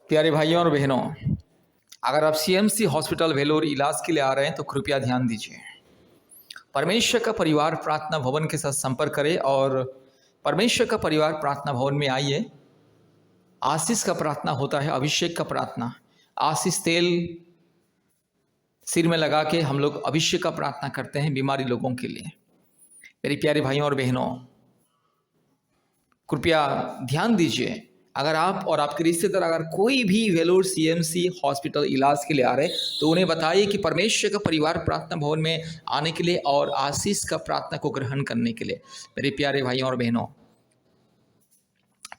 प्यारे भाइयों और बहनों, अगर आप सीएमसी हॉस्पिटल वेलोर इलाज के लिए आ रहे हैं तो कृपया ध्यान दीजिए। परमेश्वर का परिवार प्रार्थना भवन के साथ संपर्क करें और परमेश्वर का परिवार प्रार्थना भवन में आइए। आशीष का प्रार्थना होता है, अभिषेक का प्रार्थना। आशीष तेल सिर में लगा के हम लोग अभिषेक का प्रार्थना करते हैं बीमारी लोगों के लिए। मेरे प्यारे भाइयों और बहनों, कृपया ध्यान दीजिए। अगर आप और आपके रिश्तेदार अगर कोई भी वेलोर सीएमसी हॉस्पिटल इलाज के लिए आ रहे हैं तो उन्हें बताइए कि परमेश्वर का परिवार प्रार्थना भवन में आने के लिए और आशीष का प्रार्थना को ग्रहण करने के लिए। मेरे प्यारे भाइयों और बहनों,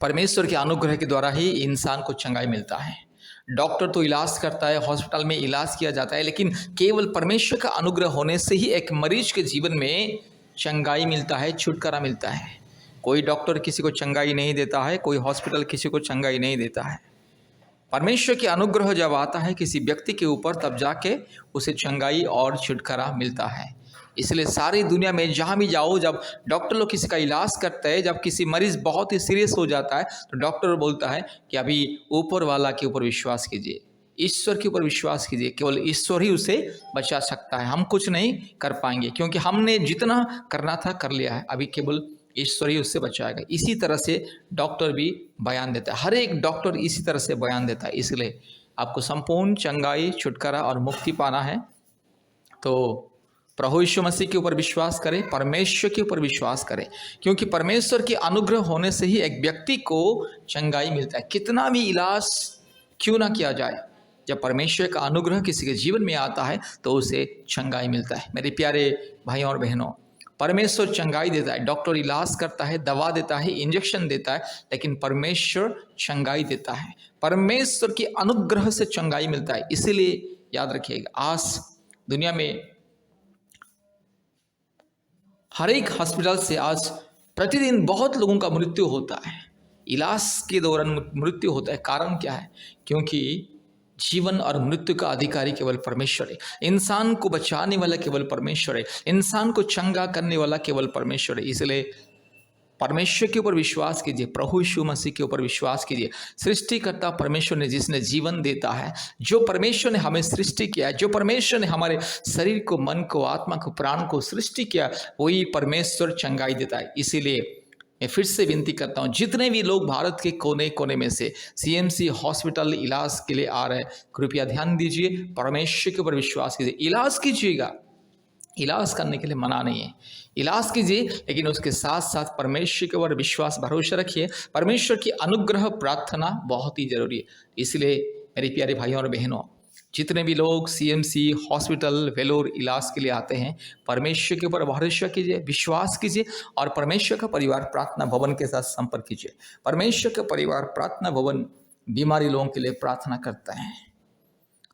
परमेश्वर के अनुग्रह के द्वारा ही इंसान को चंगाई मिलता है। डॉक्टर तो इलाज करता है, हॉस्पिटल में इलाज किया जाता है, लेकिन केवल परमेश्वर का अनुग्रह होने से ही एक मरीज के जीवन में चंगाई मिलता है, छुटकारा मिलता है। कोई डॉक्टर किसी को चंगाई नहीं देता है, कोई हॉस्पिटल किसी को चंगाई नहीं देता है। परमेश्वर के अनुग्रह जब आता है किसी व्यक्ति के ऊपर, तब जाके उसे चंगाई और छुटकारा मिलता है। इसलिए सारी दुनिया में जहाँ भी जाओ, जब डॉक्टर लोग किसी का इलाज करते हैं, जब किसी मरीज बहुत ही सीरियस हो जाता है तो डॉक्टर बोलता है कि अभी ऊपर वाला के ऊपर विश्वास कीजिए, ईश्वर के ऊपर विश्वास कीजिए। केवल ईश्वर ही उसे बचा सकता है, हम कुछ नहीं कर पाएंगे, क्योंकि हमने जितना करना था कर लिया है, अभी केवल ईश्वर ही उससे बचाएगा। इसी तरह से डॉक्टर भी बयान देता है, हर एक डॉक्टर इसी तरह से बयान देता है। इसलिए आपको संपूर्ण चंगाई, छुटकारा और मुक्ति पाना है तो प्रभु यीशु मसीह के ऊपर विश्वास करें, परमेश्वर के ऊपर विश्वास करें, क्योंकि परमेश्वर के अनुग्रह होने से ही एक व्यक्ति को चंगाई मिलता है। कितना भी इलाज क्यों ना किया जाए, जब परमेश्वर का अनुग्रह किसी के जीवन में आता है तो उसे चंगाई मिलता है। मेरे प्यारे भाइयों और बहनों, परमेश्वर चंगाई देता है। डॉक्टर इलाज करता है, दवा देता है, इंजेक्शन देता है, लेकिन परमेश्वर चंगाई देता है। परमेश्वर के अनुग्रह से चंगाई मिलता है। इसीलिए याद रखिएगा, आज दुनिया में हर एक हॉस्पिटल से आज प्रतिदिन बहुत लोगों का मृत्यु होता है, इलाज के दौरान मृत्यु होता है। कारण क्या है? क्योंकि जीवन और मृत्यु का अधिकारी केवल परमेश्वर है। इंसान को बचाने वाला केवल परमेश्वर है, इंसान को चंगा करने वाला केवल परमेश्वर है। इसलिए परमेश्वर के ऊपर विश्वास कीजिए, प्रभु यीशु मसीह के ऊपर विश्वास कीजिए। सृष्टिकर्ता परमेश्वर ने, जिसने जीवन देता है, जो परमेश्वर ने हमें सृष्टि किया है, जो परमेश्वर ने हमारे शरीर को, मन को, आत्मा को, प्राण को सृष्टि किया, वही परमेश्वर चंगाई देता है। इसीलिए मैं फिर से विनती करता हूँ, जितने भी लोग भारत के कोने कोने में से सीएमसी हॉस्पिटल इलाज के लिए आ रहे हैं, कृपया ध्यान दीजिए, परमेश्वर के ऊपर विश्वास कीजिए। इलाज कीजिएगा, इलाज करने के लिए मना नहीं है, इलाज कीजिए, लेकिन उसके साथ साथ परमेश्वर के ऊपर विश्वास, भरोसा रखिए। परमेश्वर की अनुग्रह प्रार्थना बहुत ही जरूरी है। इसलिए मेरे प्यारे भाइयों और बहनों, जितने भी लोग सीएमसी हॉस्पिटल वेलोर इलाज के लिए आते हैं, परमेश्वर के ऊपर भरोसा कीजिए, विश्वास कीजिए और परमेश्वर का परिवार प्रार्थना भवन के साथ संपर्क कीजिए। परमेश्वर का परिवार प्रार्थना भवन बीमारी लोगों के लिए प्रार्थना करता है।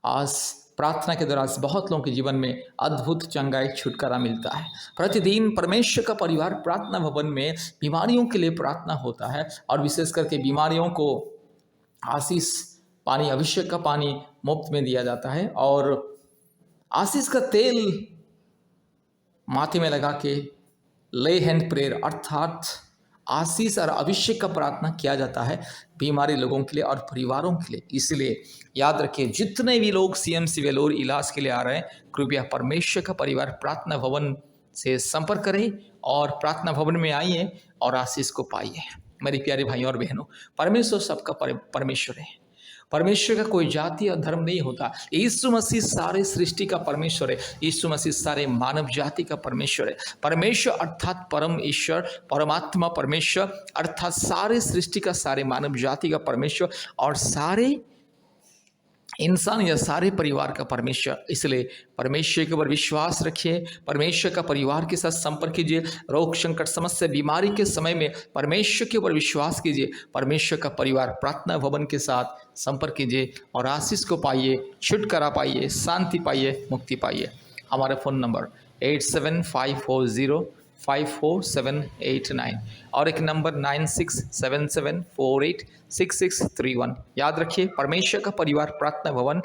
आज प्रार्थना के दौरान बहुत लोगों के जीवन में अद्भुत चंगाई, छुटकारा मिलता है। प्रतिदिन परमेश्वर का परिवार प्रार्थना भवन में बीमारियों के लिए प्रार्थना होता है और विशेष करके बीमारियों को आशीष पानी, अभिषेक का पानी मुफ्त में दिया जाता है और आशीष का तेल माथे में लगा के ले हैंड प्रेयर अर्थात आशीष और अभिषेक का प्रार्थना किया जाता है बीमारी लोगों के लिए और परिवारों के लिए। इसलिए याद रखिए, जितने भी लोग सीएमसी वेलोर इलाज के लिए आ रहे हैं, कृपया परमेश्वर का परिवार प्रार्थना भवन से संपर्क करें और प्रार्थना भवन में आइए और आशीष को पाइए। मेरे प्यारे भाइयों और बहनों, परमेश्वर सबका परमेश्वर है। परमेश्वर का कोई जाति और धर्म नहीं होता। यीशु मसीह सारे सृष्टि का परमेश्वर है। यीशु मसीह सारे मानव जाति का परमेश्वर है। परमेश्वर अर्थात परम ईश्वर, परमात्मा परमेश्वर अर्थात सारे सृष्टि का, सारे मानव जाति का परमेश्वर और सारे इंसान या सारे परिवार का परमेश्वर। इसलिए परमेश्वर के ऊपर विश्वास रखिए, परमेश्वर का परिवार के साथ संपर्क कीजिए। रोग, संकट, समस्या, बीमारी के समय में परमेश्वर के ऊपर विश्वास कीजिए। परमेश्वर का परिवार प्रार्थना भवन के साथ संपर्क कीजिए और आशीष को पाइए, छुटकारा पाइए, शांति पाइए, मुक्ति पाइए। हमारा फ़ोन नंबर 8754054789 और एक नंबर 9677486631। याद रखिए, परमेश्वर का परिवार प्रार्थना भवन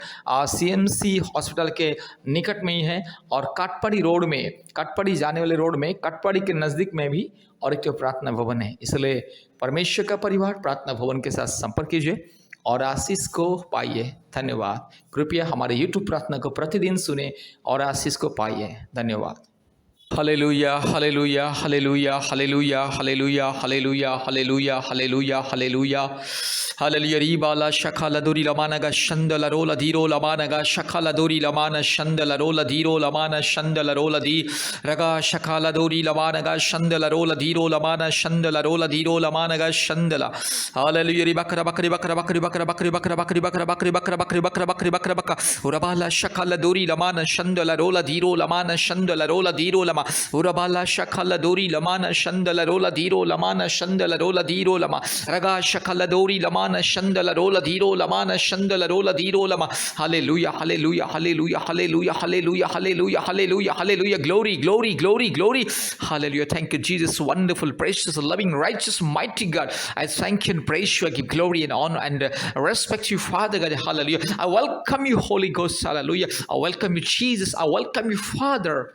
सीएमसी हॉस्पिटल के निकट में ही है और काटपड़ी रोड में, काटपड़ी जाने वाले रोड में, काटपड़ी के नज़दीक में भी और एक प्रार्थना भवन है। इसलिए परमेश्वर का परिवार प्रार्थना भवन के साथ संपर्क कीजिए और आशीष को पाइए। धन्यवाद। कृपया हमारे YouTube प्रार्थना को प्रतिदिन सुने और आशीष को पाइए। धन्यवाद। Hallelujah, hallelujah, hallelujah, hallelujah, hallelujah, hallelujah, hallelujah, hallelujah, hallelujah. Hallelujah रीबाला शखाला दूरी लमानगा शंदला रोला धीरो लमानगा शखाला दूरी लमाना शंदला रोला धीरो लमाना शंदला रोला धी रगा शखाला दूरी लमानगा शंदला रोला धीरो लमाना शंदला रोला धीरो लमानगा शंदला। हालेलुया री बकरा बकरी बकरा बकरी बकरा बकरी बकरा बकरी बकरा बकरी बकरा बकरी बकरा बकरी बकरा बकरा उरबाला शखाला दूरी लमाना शंदला रोला धीरो लमाना शंदला रोला धीरो लमा उरबाला शखाला दूरी लमाना शंदला रोला धीरो लमाना शंदला रोला धीरो लमा रगा शखाला दूरी लमाना शंदला रोला धीरो लमाना शंदला रोला धीरो लमा। Hallelujah, hallelujah, hallelujah, hallelujah, hallelujah, hallelujah, hallelujah, hallelujah. Glory, glory, glory, glory. Hallelujah. Thank you, Jesus. Wonderful, precious, loving, righteous, mighty God. I thank you and praise you. I give glory and honor and respect you, Father God. Hallelujah. I welcome you, Holy Ghost. Hallelujah. I welcome you, Jesus. I welcome you, Father.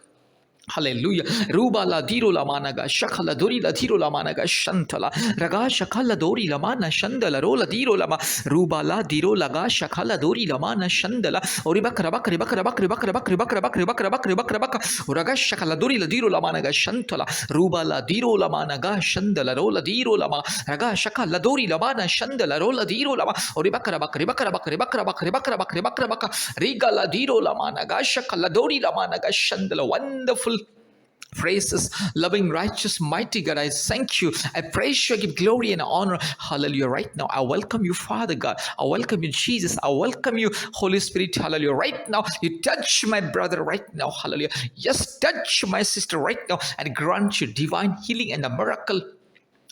Hallelujah. Rubala diro la managa shakala dori la diro la managa shantala raga shakala dori la mana shandala rola diro lama rubala diro laga shakala dori la mana shandala ori bakra bakri bakra bakri bakra bakri bakra bakri bakra bakri bakra bakra raga shakala dori la diro la managa shantala rubala diro la managa shandala rola diro lama raga shakala dori la mana shandala rola diro lama ori bakra bakri bakra bakri bakra bakri bakra bakri bakra bakra rigala diro la managa shakala dori la managa shandala. Wonderful phrases, loving, righteous, mighty God. I thank you. I praise you. I give glory and honor. Hallelujah. Right now, I welcome you, Father God. I welcome you, Jesus. I welcome you, Holy Spirit. Hallelujah. Right now, you touch my brother right now. Hallelujah. Yes, touch my sister right now and grant you divine healing and a miracle.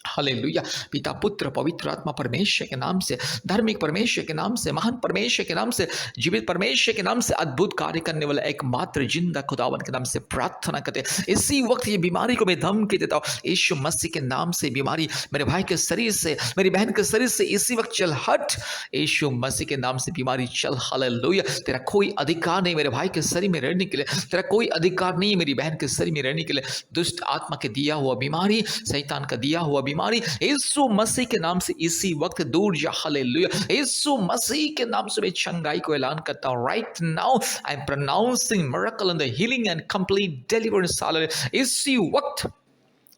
Hallelujah. पिता पुत्र पवित्र आत्मा परमेश्वर के नाम से, धार्मिक परमेश्वर के नाम से, महान परमेश्वर के नाम से, जीवित परमेश्वर के नाम से, अद्भुत कार्य करने वाला एकमात्र जिंदा खुदावन के नाम से प्रार्थना करते। इसी वक्त ये बीमारी को मैं धमकी देता हूँ यीशु मसीह के नाम से। बीमारी मेरे भाई के शरीर से, मेरी बहन के शरीर से इसी वक्त चल हट। यीशु मसीह के नाम से बीमारी चल। हालेलुया। तेरा कोई अधिकार नहीं मेरे भाई के शरीर में रहने के लिए, तेरा कोई अधिकार नहीं मेरी बहन के शरीर में रहने के लिए। दुष्ट आत्मा के दिया हुआ बीमारी, शैतान का दिया हुआ बीमारी यीशु मसीह के नाम से इसी वक्त दूर जा। हालेलुया। यीशु मसीह के नाम से मैं चंगाई को ऐलान करता हूं। Right now I am pronouncing miracle and the healing and complete deliverance. Hallelujah. इसी वक्त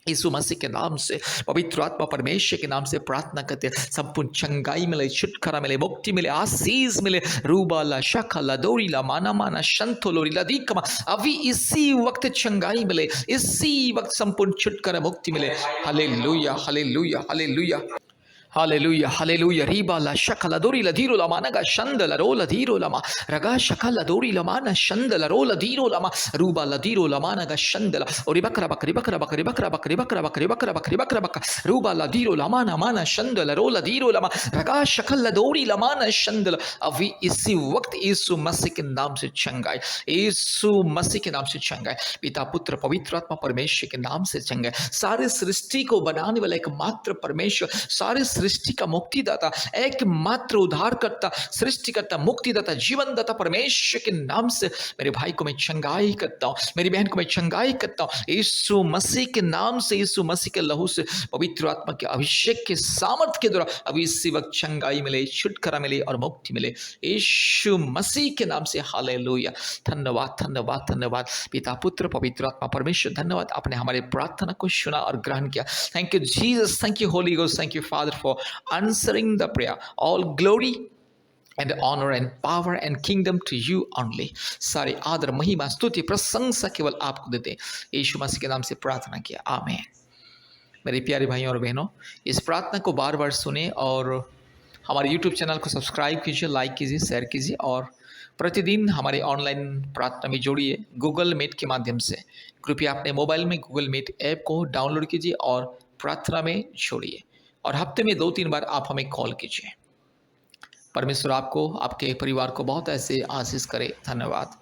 यीशु मसीह के नाम से, पवित्र आत्मा परमेश्वर के नाम से प्रार्थना करते हैं। संपूर्ण चंगाई मिले, छुटकारा मिले, मुक्ति मिले, आशीष मिले। रूबाला शखाला दोरीला माना माना शंतोलोरीला दीकमा। अभी इसी वक्त चंगाई मिले, इसी वक्त संपूर्ण छुटकारा मुक्ति मिले। Hallelujah, hallelujah, hallelujah, hallelujah, hallelujah. रीबाला शखाला दोरीला धीरो लमा नगा शंदला रोला धीरो लमा रगा शखाला दोरीला माना शंदला रोला धीरो लमा रूबाला धीरो लमा नगा शंदला और बकरा बकरी बकरा बकरी बकरा बकरी बकरा बकरी बकरा बकरी बकरा बकरा रूबाला धीरो लमा ना माना शंदला रोला धीरो लमा रगा शखाला दोरीला माना शंदला। अभी इसी वक्त यीशु मसीह के नाम से चंगाई, यीशु मसीह के नाम से चंगाई। पिता पुत्र पवित्र आत्मा परमेश्वर के नाम से चंगाई। सारे सृष्टि को बनाने वाला एकमात्र परमेश्वर, सारे सृष्टि का मुक्तिदाता, एकमात्र उद्धारकर्ता, सृष्टिकर्ता, मुक्तिदाता, जीवनदाता परमेश्वर के नाम से मेरे भाई को मैं चंगाई करता हूँ, मेरी बहन को मैं चंगाई करता हूँ यीशु मसीह के नाम से। यीशु मसीह के लहू से, पवित्र आत्मा के अभिषेक के सामर्थ के द्वारा अभी इसी वक्त चंगाई मिले, छुटकारा मिले और मुक्ति मिले यीशु मसीह के नाम से। हालेलुया। धन्यवाद, धन्यवाद, धन्यवाद पिता पुत्र पवित्र आत्मा परमेश्वर। धन्यवाद, आपने हमारे प्रार्थना को सुना और ग्रहण किया। Thank you Jesus, thank you Holi ghost, thank you father for answering the prayer. All glory and honor and power and kingdom to you only. सारे आदर महिमा स्तुति प्रशंसा केवल आपको देते हैं। यीशु मसीह के नाम से प्रार्थना किया, आमीन। मेरे प्यारे भाइयों और बहनों, इस प्रार्थना को बार बार सुने और हमारे YouTube चैनल को सब्सक्राइब कीजिए, लाइक कीजिए, शेयर कीजिए और प्रतिदिन हमारे ऑनलाइन प्रार्थना में जोड़िए गूगल मीट के माध्यम से। कृपया अपने मोबाइल में गूगल मीट ऐप को डाउनलोड कीजिए और प्रार्थना में जोड़िए और हफ्ते में 2-3 बार आप हमें कॉल कीजिए। परमेश्वर आपको, आपके परिवार को बहुत ऐसे आशीष करे। धन्यवाद।